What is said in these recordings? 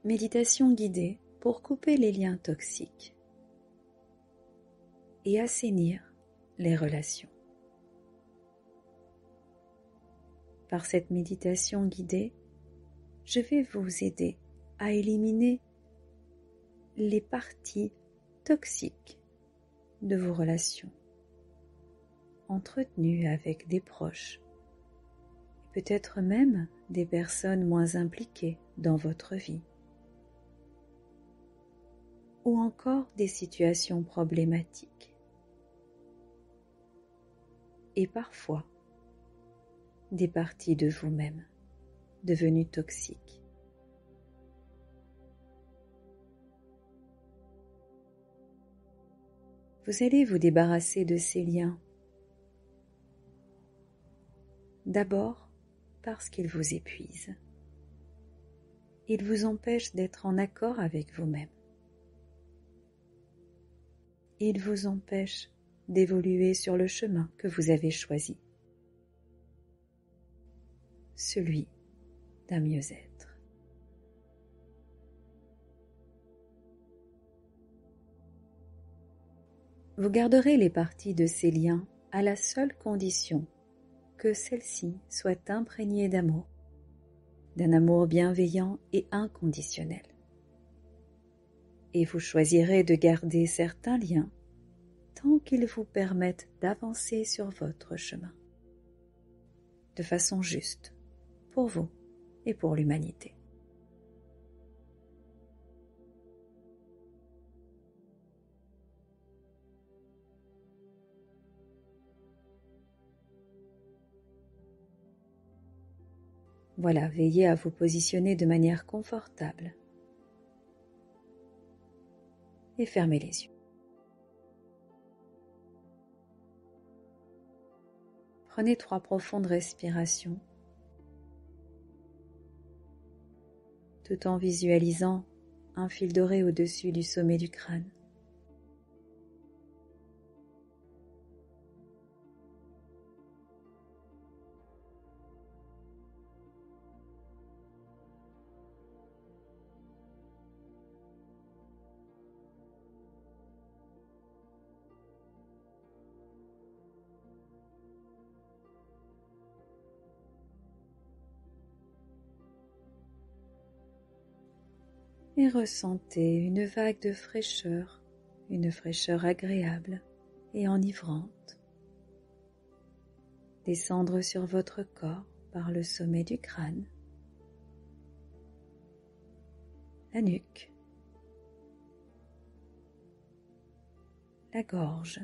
Méditation guidée pour couper les liens toxiques et assainir les relations. Par cette méditation guidée, je vais vous aider à éliminer les parties toxiques de vos relations entretenues avec des proches, et peut-être même des personnes moins impliquées dans votre vie, ou encore des situations problématiques, et parfois des parties de vous-même devenues toxiques. Vous allez vous débarrasser de ces liens. D'abord parce qu'ils vous épuisent. Ils vous empêchent d'être en accord avec vous-même. Ils vous empêchent d'évoluer sur le chemin que vous avez choisi, celui d'un mieux-être. Vous garderez les parties de ces liens à la seule condition que celles-ci soient imprégnées d'amour, d'un amour bienveillant et inconditionnel. Et vous choisirez de garder certains liens tant qu'ils vous permettent d'avancer sur votre chemin, de façon juste, pour vous et pour l'humanité. Voilà, veillez à vous positionner de manière confortable et fermez les yeux. Prenez 3 profondes respirations tout en visualisant un fil doré au-dessus du sommet du crâne. Et ressentez une vague de fraîcheur, une fraîcheur agréable et enivrante, descendre sur votre corps par le sommet du crâne, la nuque, la gorge,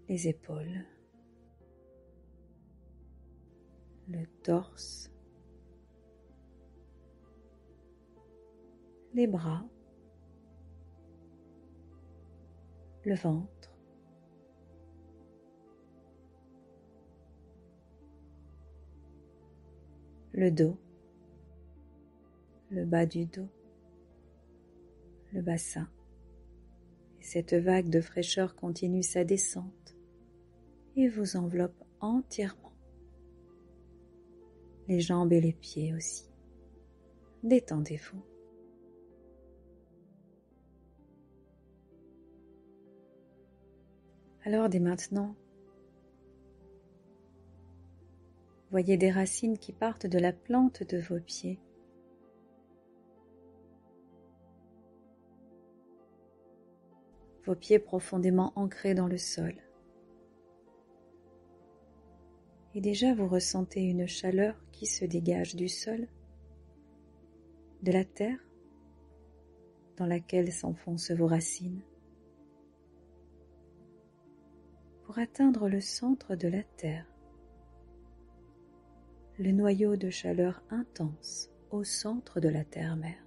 les épaules, le torse, les bras, le ventre, le dos, le bas du dos, le bassin. Et cette vague de fraîcheur continue sa descente et vous enveloppe entièrement. Les jambes et les pieds aussi. Détendez-vous. Alors dès maintenant, voyez des racines qui partent de la plante de vos pieds. Vos pieds profondément ancrés dans le sol. Et déjà vous ressentez une chaleur qui se dégage du sol, de la terre dans laquelle s'enfoncent vos racines, pour atteindre le centre de la terre, le noyau de chaleur intense au centre de la terre-mère.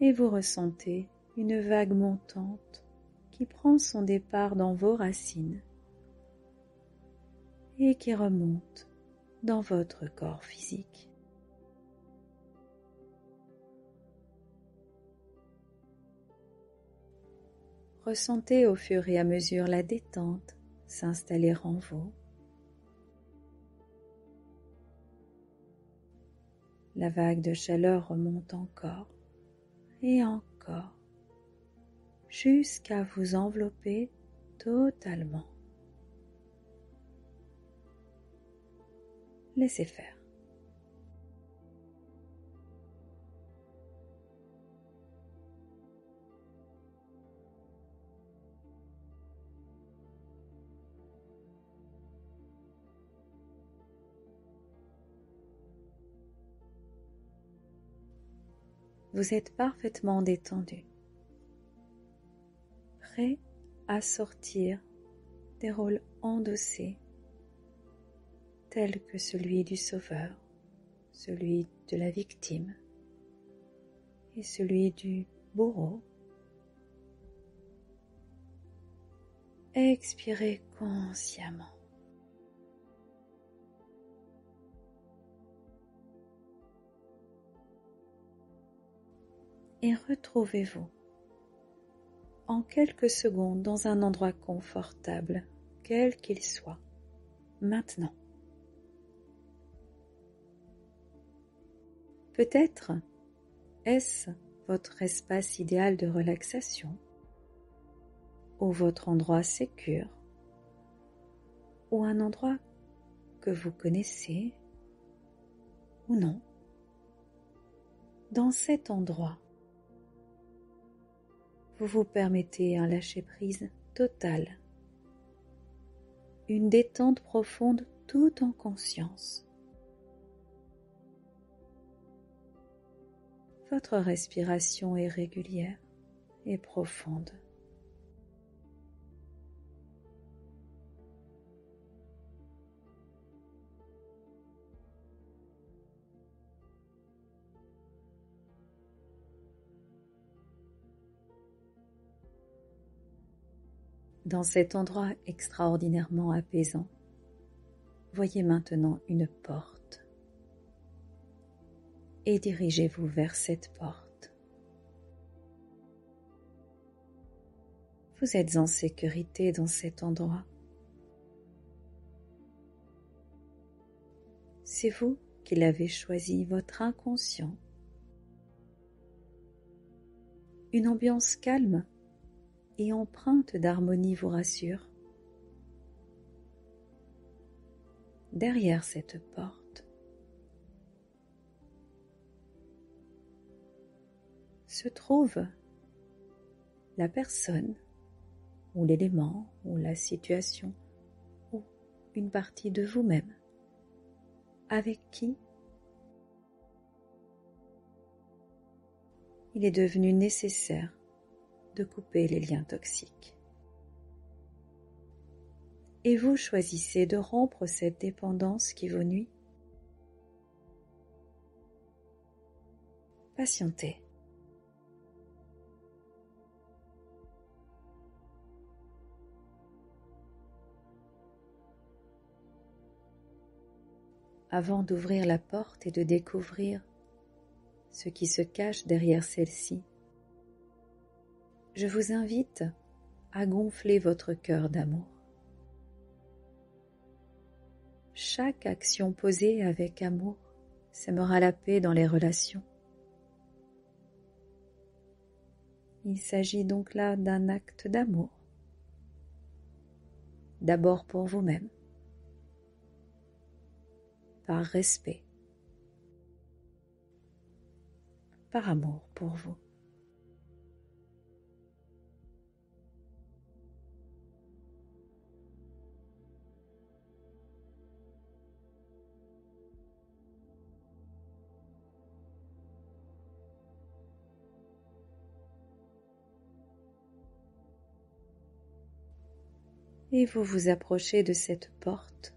Et vous ressentez une vague montante qui prend son départ dans vos racines et qui remonte dans votre corps physique. Ressentez au fur et à mesure la détente s'installer en vous La vague de chaleur remonte encore et encore, jusqu'à vous envelopper totalement. Laissez faire. Vous êtes parfaitement détendu, prêt à sortir des rôles endossés tels que celui du sauveur, celui de la victime et celui du bourreau. Expirez consciemment. Et retrouvez-vous en quelques secondes dans un endroit confortable, quel qu'il soit, maintenant. Peut-être est-ce votre espace idéal de relaxation ou votre endroit sécure ou un endroit que vous connaissez ou non. Dans cet endroit, vous vous permettez un lâcher-prise total, une détente profonde tout en conscience. Votre respiration est régulière et profonde. Dans cet endroit extraordinairement apaisant, voyez maintenant une porte et dirigez-vous vers cette porte. Vous êtes en sécurité dans cet endroit. C'est vous qui l'avez choisi, votre inconscient. Une ambiance calme et empreinte d'harmonie vous rassure. Derrière cette porte se trouve la personne ou l'élément ou la situation ou une partie de vous-même avec qui il est devenu nécessaire de couper les liens toxiques. Et vous choisissez de rompre cette dépendance qui vous nuit. Patientez. Avant d'ouvrir la porte et de découvrir ce qui se cache derrière celle-ci, je vous invite à gonfler votre cœur d'amour. Chaque action posée avec amour sèmera la paix dans les relations. Il s'agit donc là d'un acte d'amour. D'abord pour vous-même, par respect, par amour pour vous. Et vous vous approchez de cette porte.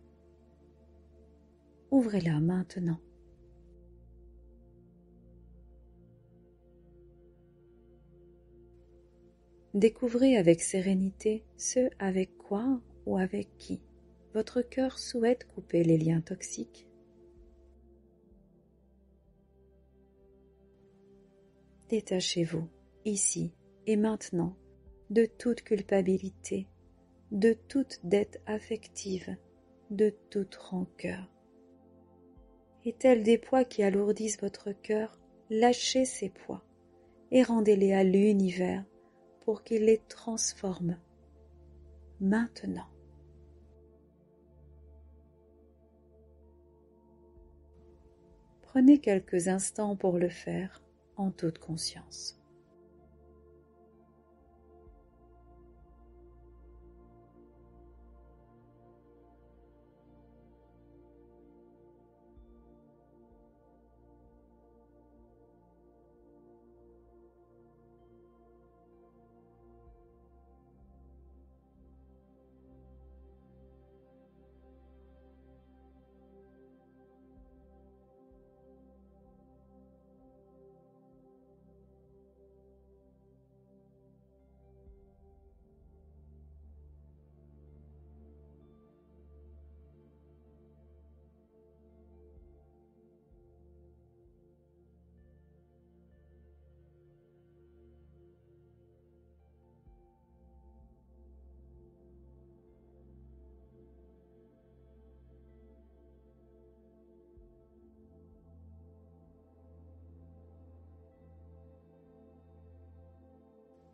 Ouvrez-la maintenant. Découvrez avec sérénité ce avec quoi ou avec qui votre cœur souhaite couper les liens toxiques. Détachez-vous, ici et maintenant, de toute culpabilité, de toute dette affective, de toute rancœur. et tels des poids qui alourdissent votre cœur, lâchez ces poids et rendez-les à l'univers pour qu'il les transforme maintenant. Prenez quelques instants pour le faire en toute conscience.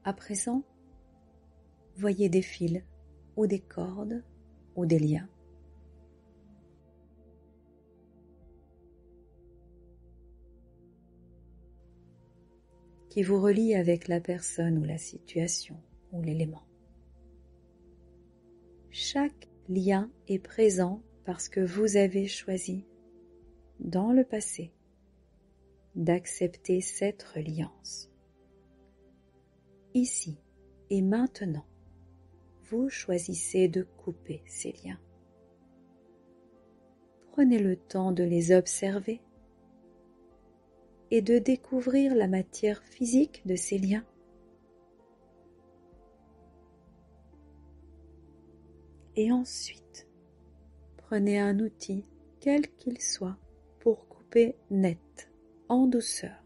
À présent, voyez des fils ou des cordes ou des liens qui vous relient avec la personne ou la situation ou l'élément. Chaque lien est présent parce que vous avez choisi, dans le passé, d'accepter cette reliance. Ici et maintenant, vous choisissez de couper ces liens. Prenez le temps de les observer et de découvrir la matière physique de ces liens. Et ensuite, prenez un outil, quel qu'il soit, pour couper net, en douceur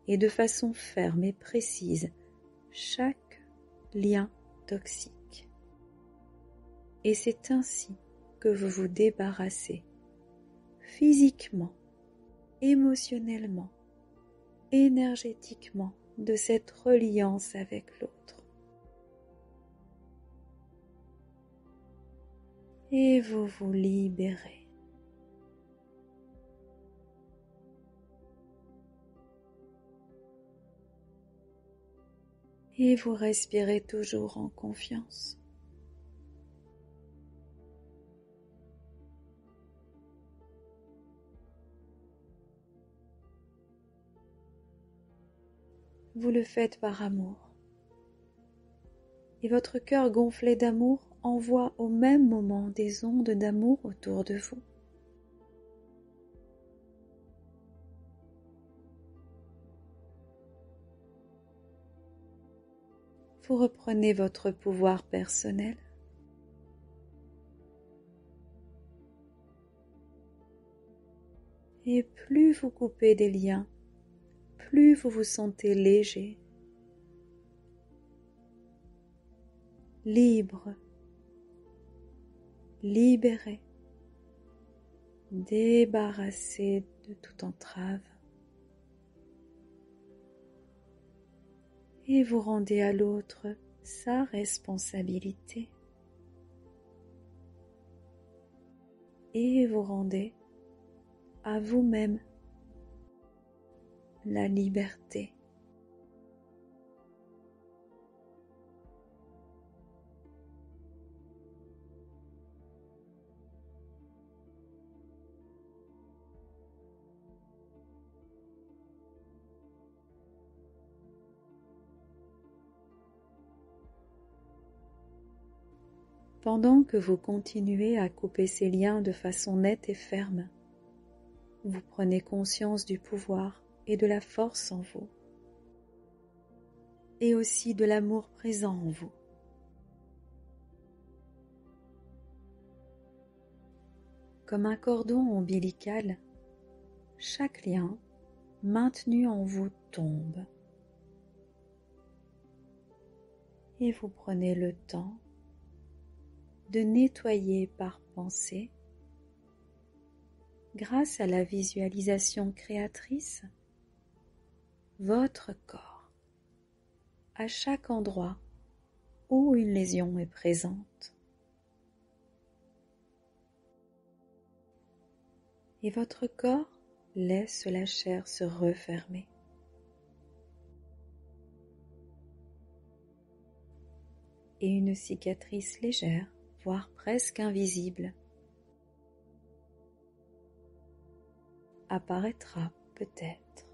et de façon ferme et précise chaque lien toxique. Et c'est ainsi que vous vous débarrassez physiquement, émotionnellement, énergétiquement de cette reliance avec l'autre. Et vous vous libérez. Et vous respirez toujours en confiance. Vous le faites par amour. Et votre cœur gonflé d'amour envoie au même moment des ondes d'amour autour de vous. Vous reprenez votre pouvoir personnel. Et plus vous coupez des liens, plus vous vous sentez léger, libre, libéré, débarrassé de toute entrave. Et vous rendez à l'autre sa responsabilité. Et vous rendez à vous-même la liberté. Pendant que vous continuez à couper ces liens de façon nette et ferme, vous prenez conscience du pouvoir et de la force en vous, et aussi de l'amour présent en vous. Comme un cordon ombilical, chaque lien maintenu en vous tombe. Et vous prenez le temps de nettoyer par pensée grâce à la visualisation créatrice, votre corps à chaque endroit où une lésion est présente. Et votre corps laisse la chair se refermer. Et une cicatrice légère, voire presque invisible, apparaîtra peut-être.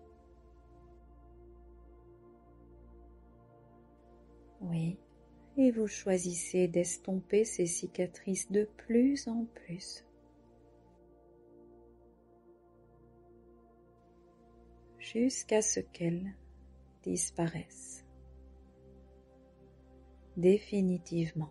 Oui, et vous choisissez d'estomper ces cicatrices de plus en plus, jusqu'à ce qu'elles disparaissent définitivement.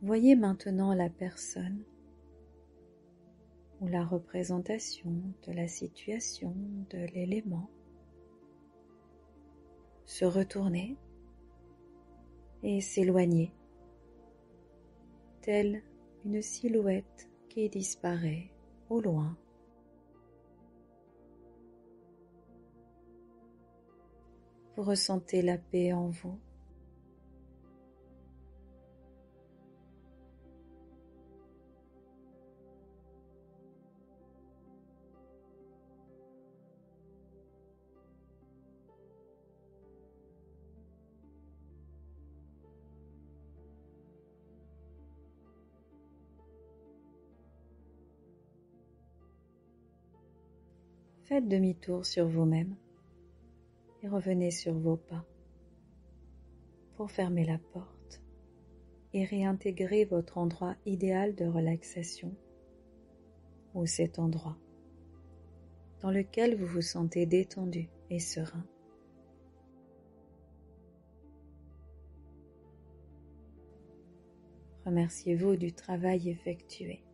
Voyez maintenant la personne ou la représentation de la situation, de l'élément, se retourner et s'éloigner, telle une silhouette qui disparaît au loin. Vous ressentez la paix en vous. Faites demi-tour sur vous-même et revenez sur vos pas pour fermer la porte et réintégrer votre endroit idéal de relaxation ou cet endroit dans lequel vous vous sentez détendu et serein. Remerciez-vous du travail effectué.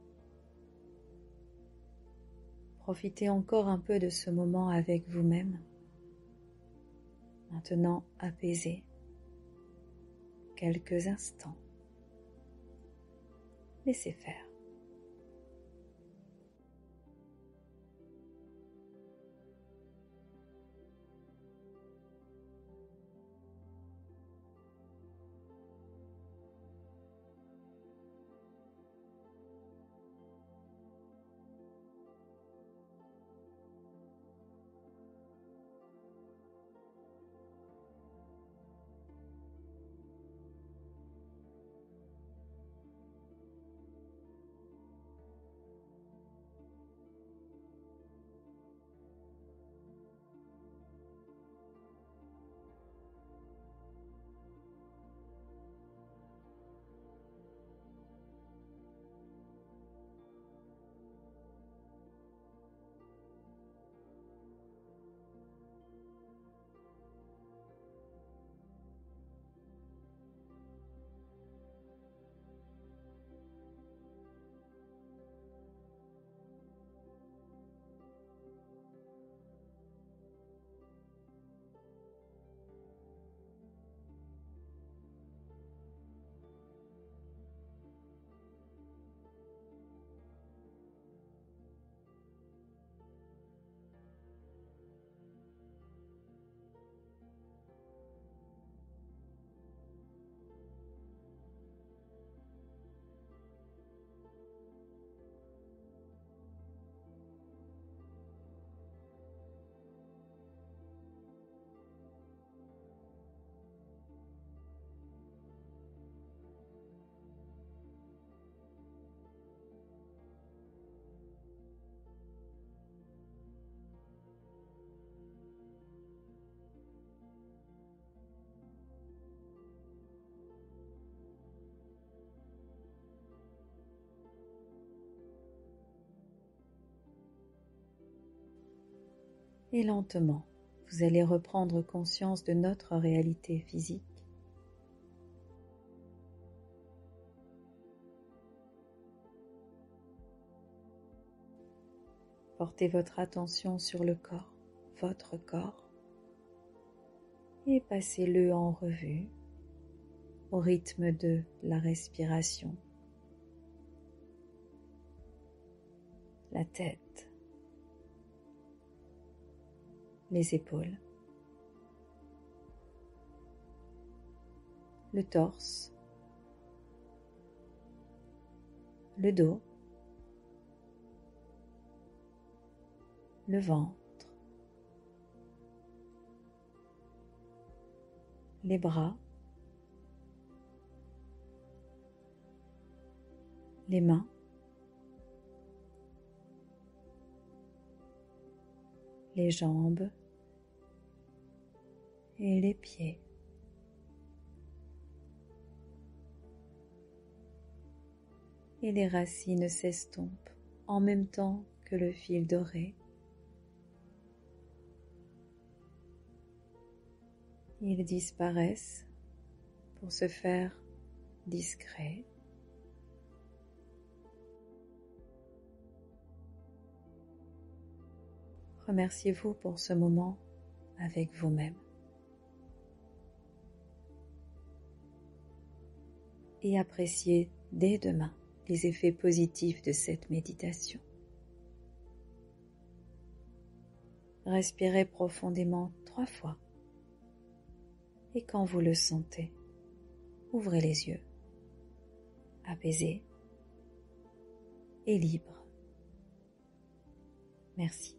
Profitez encore un peu de ce moment avec vous-même, maintenant apaisé, quelques instants. Laissez faire. Et lentement, vous allez reprendre conscience de notre réalité physique. Portez votre attention sur le corps, votre corps, et passez-le en revue au rythme de la respiration. La tête, les épaules, le torse, le dos, le ventre, les bras, les mains, les jambes et les pieds. Et les racines s'estompent en même temps que le fil doré. Ils disparaissent pour se faire discrets. Remerciez-vous pour ce moment avec vous-même. Et appréciez dès demain les effets positifs de cette méditation. Respirez profondément 3 fois. Et quand vous le sentez, ouvrez les yeux, apaisé et libre. Merci.